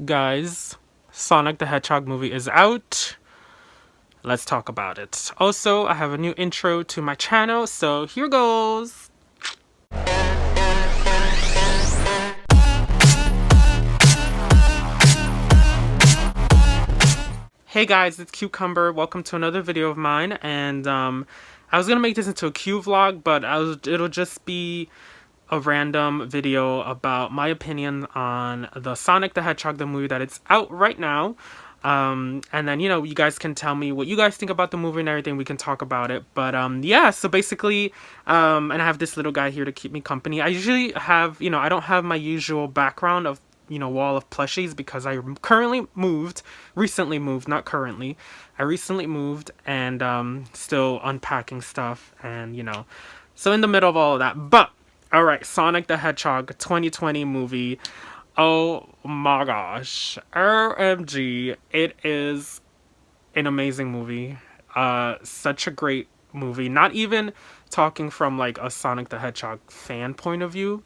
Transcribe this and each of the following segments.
Guys, Sonic the Hedgehog movie is out. Let's talk about it. Also, I have a new intro to my channel, so here goes. Hey guys, it's Cucumber. Welcome to another video of mine. And I was gonna make this into a Q vlog, but it'll just be a random video about my opinion on the Sonic the Hedgehog, the movie that it's out right now. And then, you guys can tell me what you guys think about the movie and everything. We can talk about it. But yeah, so basically, and I have this little guy here to keep me company. I usually have, I don't have my usual background of, wall of plushies because I recently moved, not currently. I recently moved and still unpacking stuff and, so in the middle of all of that. But all right, Sonic the Hedgehog 2020 movie. Oh my gosh. OMG. It is an amazing movie. Such a great movie. Not even talking from like a Sonic the Hedgehog fan point of view.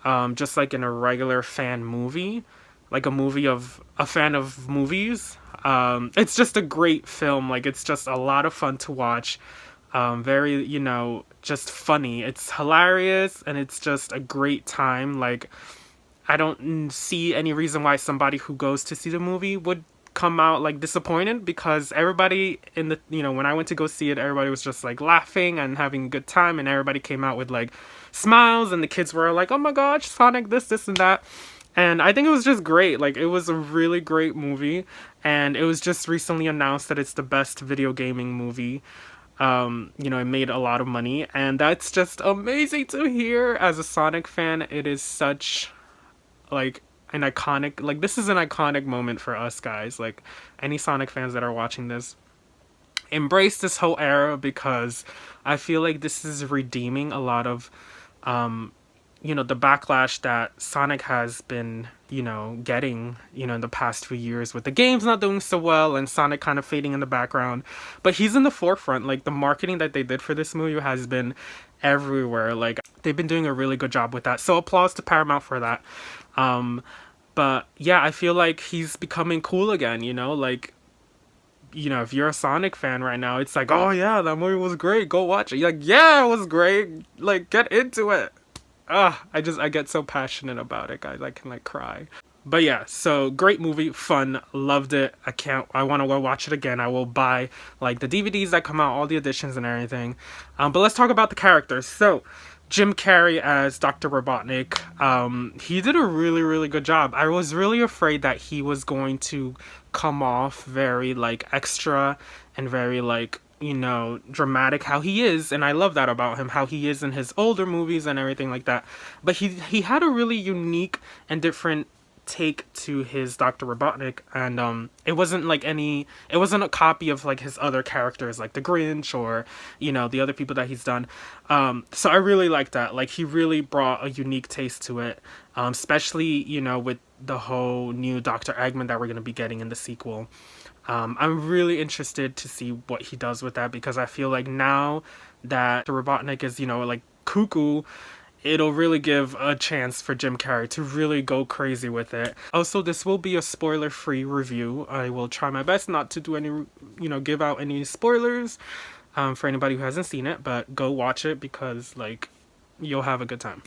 Just like in a regular fan movie. Like a fan of movies. It's just a great film. Like it's just a lot of fun to watch. Very, just funny. It's hilarious and it's just a great time. Like, I don't see any reason why somebody who goes to see the movie would come out like disappointed, because everybody in the, when I went to go see it, everybody was just like laughing and having a good time, and everybody came out with like smiles, and the kids were like, oh my gosh, Sonic this and that. And I think it was just great. Like, it was a really great movie, and it was just recently announced that it's the best video gaming movie. It made a lot of money, and that's just amazing to hear. As a Sonic fan, it is such like an iconic, like this is an iconic moment for us guys. Like any Sonic fans that are watching this, embrace this whole era, because I feel like this is redeeming a lot of the backlash that Sonic has been, getting, in the past few years, with the games not doing so well and Sonic kind of fading in the background. But he's in the forefront. Like, the marketing that they did for this movie has been everywhere. Like, they've been doing a really good job with that. So applause to Paramount for that. But yeah, I feel like he's becoming cool again, like, if you're a Sonic fan right now, it's like, oh yeah, that movie was great, go watch it. You're like, yeah, it was great, like, get into it. I get so passionate about it, guys. I can like cry. But yeah, so great movie, fun, loved it. I want to go watch it again. I will buy like the DVDs that come out, all the editions and everything. But let's talk about the characters. So Jim Carrey as Dr. Robotnik, he did a really, really good job. I was really afraid that he was going to come off very like extra and very like, dramatic, how he is, and I love that about him, how he is in his older movies and everything like that. But he had a really unique and different take to his Dr. Robotnik, and it wasn't a copy of like his other characters like the Grinch or the other people that he's done. So I really like that. Like, he really brought a unique taste to it, especially with the whole new Dr. Eggman that we're going to be getting in the sequel. I'm really interested to see what he does with that, because I feel like now that Robotnik is, like cuckoo, it'll really give a chance for Jim Carrey to really go crazy with it. Also, this will be a spoiler-free review. I will try my best not to do any, give out any spoilers for anybody who hasn't seen it, but go watch it because, like, you'll have a good time.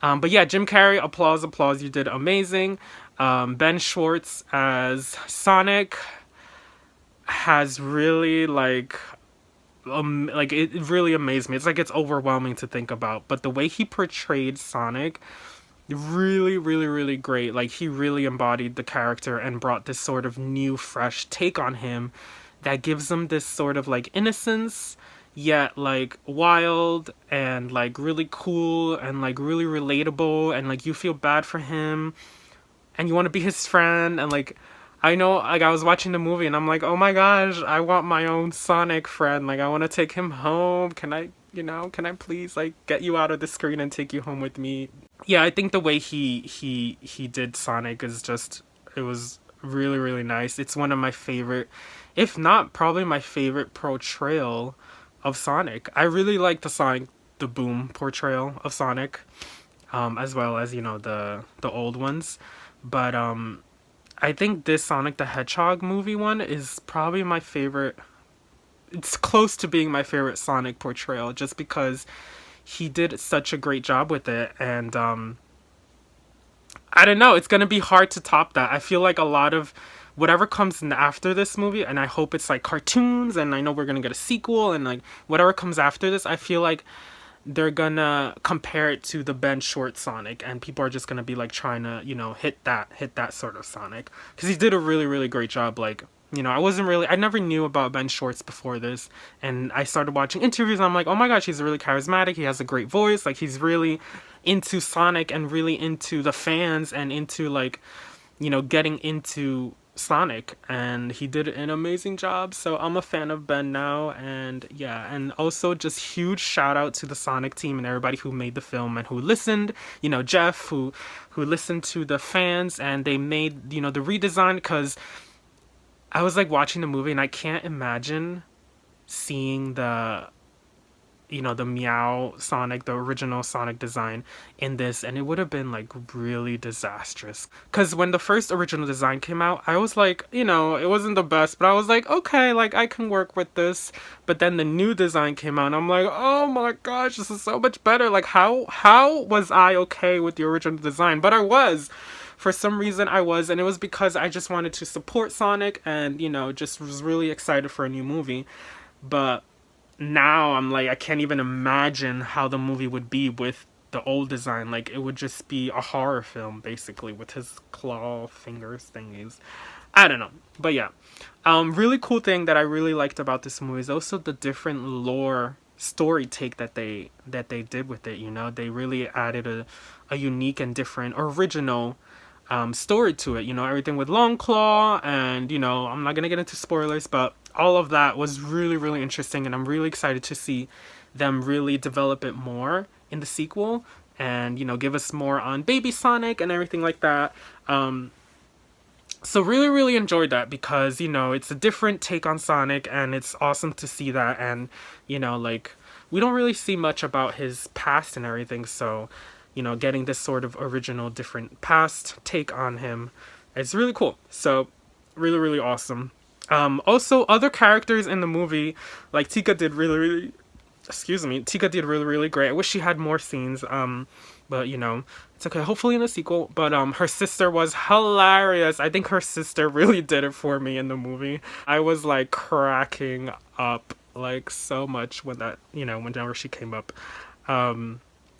But yeah, Jim Carrey, applause, you did amazing. Ben Schwartz as Sonic has really it really amazed me. It's like, it's overwhelming to think about, but the way he portrayed Sonic, really, really, really great. Like, he really embodied the character and brought this sort of new, fresh take on him that gives him this sort of like innocence, yet like wild and like really cool and like really relatable, and like you feel bad for him and you want to be his friend. And like, I know, like, I was watching the movie and I'm like, oh my gosh, I want my own Sonic friend. Like, I want to take him home. Can I please like get you out of the screen and take you home with me? Yeah, I think the way he did Sonic is just, it was really, really nice. It's one of my favorite, if not probably my favorite portrayal of Sonic. I really like the Sonic the Boom portrayal of Sonic, as well as, the old ones. But I think this Sonic the Hedgehog movie one is probably my favorite. It's close to being my favorite Sonic portrayal just because he did such a great job with it. And I don't know, it's going to be hard to top that. I feel like a lot of whatever comes in after this movie, and I hope it's like cartoons, and I know we're going to get a sequel, and like whatever comes after this, I feel like they're gonna compare it to the Ben Short Sonic, and people are just gonna be like trying to, hit that sort of Sonic, because he did a really really great job. Like, I never knew about Ben Shorts before this, and I started watching interviews, and I'm like, oh my gosh, he's really charismatic, he has a great voice, like he's really into Sonic and really into the fans and into like, getting into Sonic, and he did an amazing job. So I'm a fan of Ben now, and yeah, and also just huge shout out to the Sonic team and everybody who made the film and who listened. Jeff who listened to the fans, and they made the redesign, because I was like watching the movie and I can't imagine seeing the Meow Sonic, the original Sonic design in this, and it would have been like really disastrous. Because when the first original design came out, I was like, it wasn't the best, but I was like, okay, like I can work with this. But then the new design came out, and I'm like, oh my gosh, this is so much better. Like, how was I okay with the original design? But I was. For some reason I was, and it was because I just wanted to support Sonic and, just was really excited for a new movie. But now I'm like, I can't even imagine how the movie would be with the old design. Like, it would just be a horror film basically with his claw fingers thingies. I don't know, but yeah, really cool thing that I really liked about this movie is also the different lore story take that they did with it. They really added a unique and different original story to it. Everything with Longclaw, and I'm not gonna get into spoilers, but all of that was really really interesting, and I'm really excited to see them really develop it more in the sequel, and give us more on Baby Sonic and everything like that. So really really enjoyed that, because it's a different take on Sonic, and it's awesome to see that. And like, we don't really see much about his past and everything, so getting this sort of original different past take on him is really cool. So really really awesome. Also, other characters in the movie, like Tika did really really Tika did really really great. I wish she had more scenes, but it's okay, hopefully in the sequel. But her sister was hilarious. I think her sister really did it for me in the movie. I was like cracking up like so much when that whenever she came up.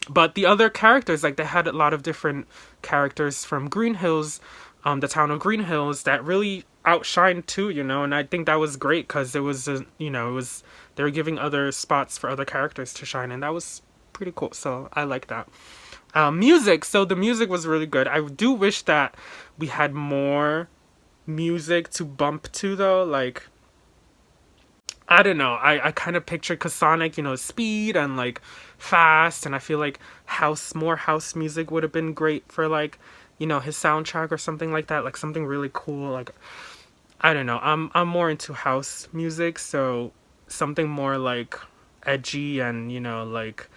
But the other characters, like, they had a lot of different characters from Green Hills, the town of Green Hills, that really outshined too, and I think that was great, because it was, they were giving other spots for other characters to shine, and that was pretty cool, so I like that. Music, so the music was really good. I do wish that we had more music to bump to, though. Like, I don't know, I kind of pictured, because Sonic, speed and like fast, and I feel like more house music would have been great for like, his soundtrack or something like that, like something really cool. Like, I don't know, I'm more into house music, so something more like edgy and like,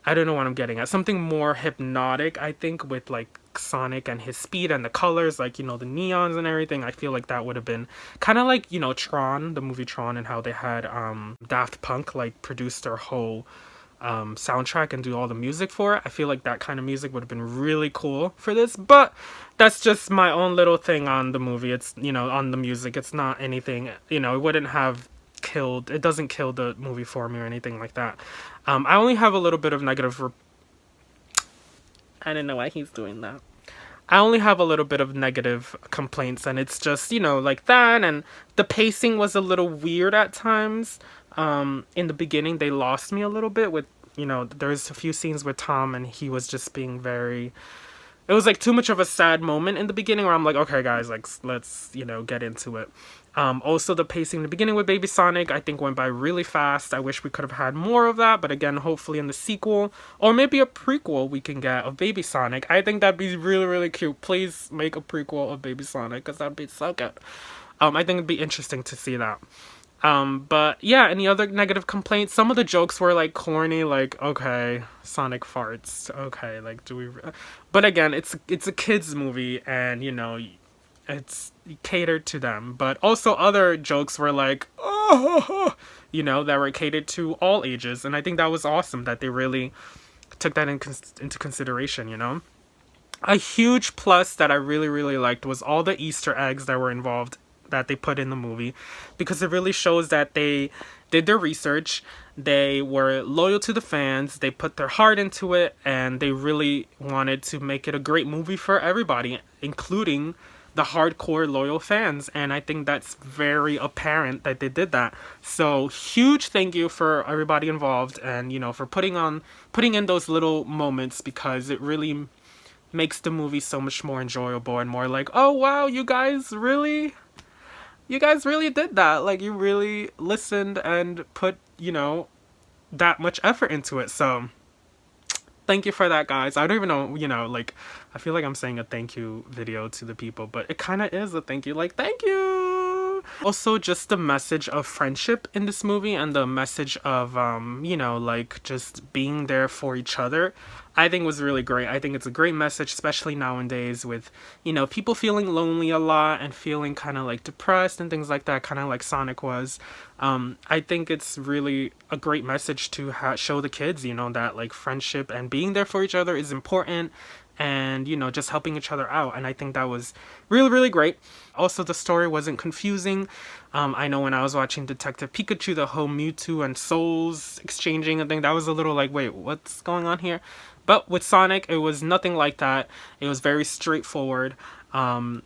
I don't know what I'm getting at. Something more hypnotic, I think, with like Sonic and his speed and the colors, like, the neons and everything. I feel like that would have been kind of like, Tron, the movie Tron, and how they had Daft Punk like produce their whole soundtrack and do all the music for it. I feel like that kind of music would have been really cool for this, but that's just my own little thing on the movie. It's, on the music. It's not anything, it wouldn't have it doesn't kill the movie for me or anything like that. I only have a little bit of negative I don't know why he's doing that. I only have a little bit of negative complaints, and it's just, like that, and the pacing was a little weird at times. In the beginning, they lost me a little bit with, there's a few scenes with Tom, and he was just being very... It was like too much of a sad moment in the beginning where I'm like, okay guys, like, let's, get into it. Also, the pacing in the beginning with Baby Sonic, I think, went by really fast. I wish we could have had more of that, but again, hopefully in the sequel, or maybe a prequel we can get of Baby Sonic. I think that'd be really, really cute. Please make a prequel of Baby Sonic, because that'd be so good. I think it'd be interesting to see that. But yeah, any other negative complaints? Some of the jokes were like corny, like, okay, Sonic farts, okay, like, do we... But again, it's a kids movie, and it's catered to them. But also other jokes were like, oh, that were catered to all ages. And I think that was awesome that they really took that into consideration. A huge plus that I really, really liked was all the Easter eggs that were involved that they put in the movie, because it really shows that they did their research, they were loyal to the fans, they put their heart into it, and they really wanted to make it a great movie for everybody, including the hardcore loyal fans. And I think that's very apparent that they did that. So huge thank you for everybody involved, and for putting in those little moments, because it really makes the movie so much more enjoyable and more like, oh wow, you guys really did that. Like, you really listened and put, that much effort into it. So thank you for that, guys. I don't even know, like, I feel like I'm saying a thank you video to the people, but it kind of is a thank you. Like, thank you. Also, just the message of friendship in this movie, and the message of, like, just being there for each other, I think was really great. I think it's a great message, especially nowadays with, people feeling lonely a lot and feeling kind of like depressed and things like that, kind of like Sonic was. I think it's really a great message to show the kids, that like friendship and being there for each other is important, and just helping each other out. And I think that was really, really great. Also, the story wasn't confusing. I know when I was watching Detective Pikachu, the whole Mewtwo and Souls exchanging, I think that was a little like, wait, what's going on here? But with Sonic, it was nothing like that. It was very straightforward, and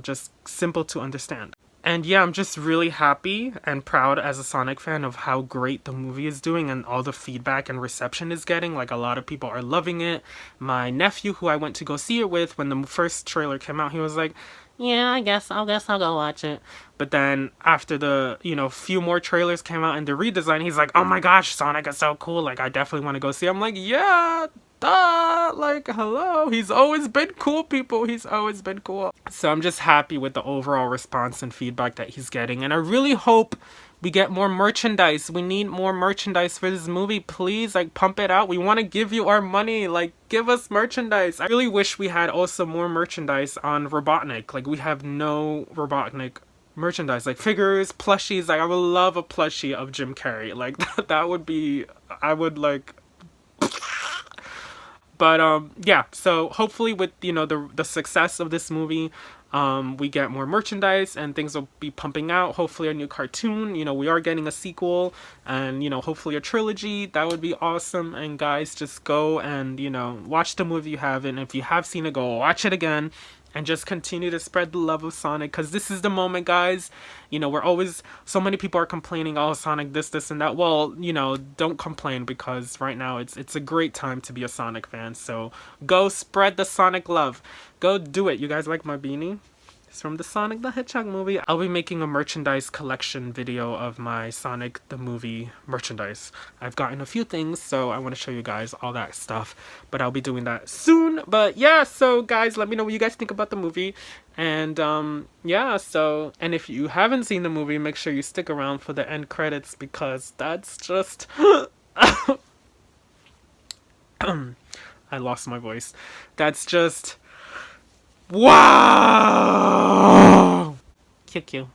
just simple to understand. And yeah, I'm just really happy and proud as a Sonic fan of how great the movie is doing and all the feedback and reception is getting. Like, a lot of people are loving it. My nephew, who I went to go see it with, when the first trailer came out, he was like, yeah, I guess I'll go watch it. But then after the, few more trailers came out and the redesign, he's like, oh my gosh, Sonic is so cool. Like, I definitely want to go see it. I'm like, yeah, duh, like, hello. He's always been cool, people. He's always been cool. So I'm just happy with the overall response and feedback that he's getting. And I really hope we get more merchandise. We need more merchandise for this movie. Please, like, pump it out. We want to give you our money. Like, give us merchandise. I really wish we had also more merchandise on Robotnik. Like, we have no Robotnik merchandise. Like, figures, plushies. Like, I would love a plushie of Jim Carrey. Like, that would be... I would, like... But, yeah, so hopefully with, the success of this movie, we get more merchandise and things will be pumping out. Hopefully a new cartoon, we are getting a sequel, and, hopefully a trilogy. That would be awesome. And guys, just go and, watch the movie you haven't. If you have seen it, go watch it again. And just continue to spread the love of Sonic, because this is the moment, guys. We're always... So many people are complaining, oh, Sonic this, and that. Well, don't complain, because right now it's a great time to be a Sonic fan. So go spread the Sonic love. Go do it. You guys like my beanie? It's from the Sonic the Hedgehog movie. I'll be making a merchandise collection video of my Sonic the movie merchandise. I've gotten a few things, so I want to show you guys all that stuff. But I'll be doing that soon. But yeah, so guys, let me know what you guys think about the movie. And yeah, so... And if you haven't seen the movie, make sure you stick around for the end credits, because that's just... I lost my voice. That's just... Wow! Cute.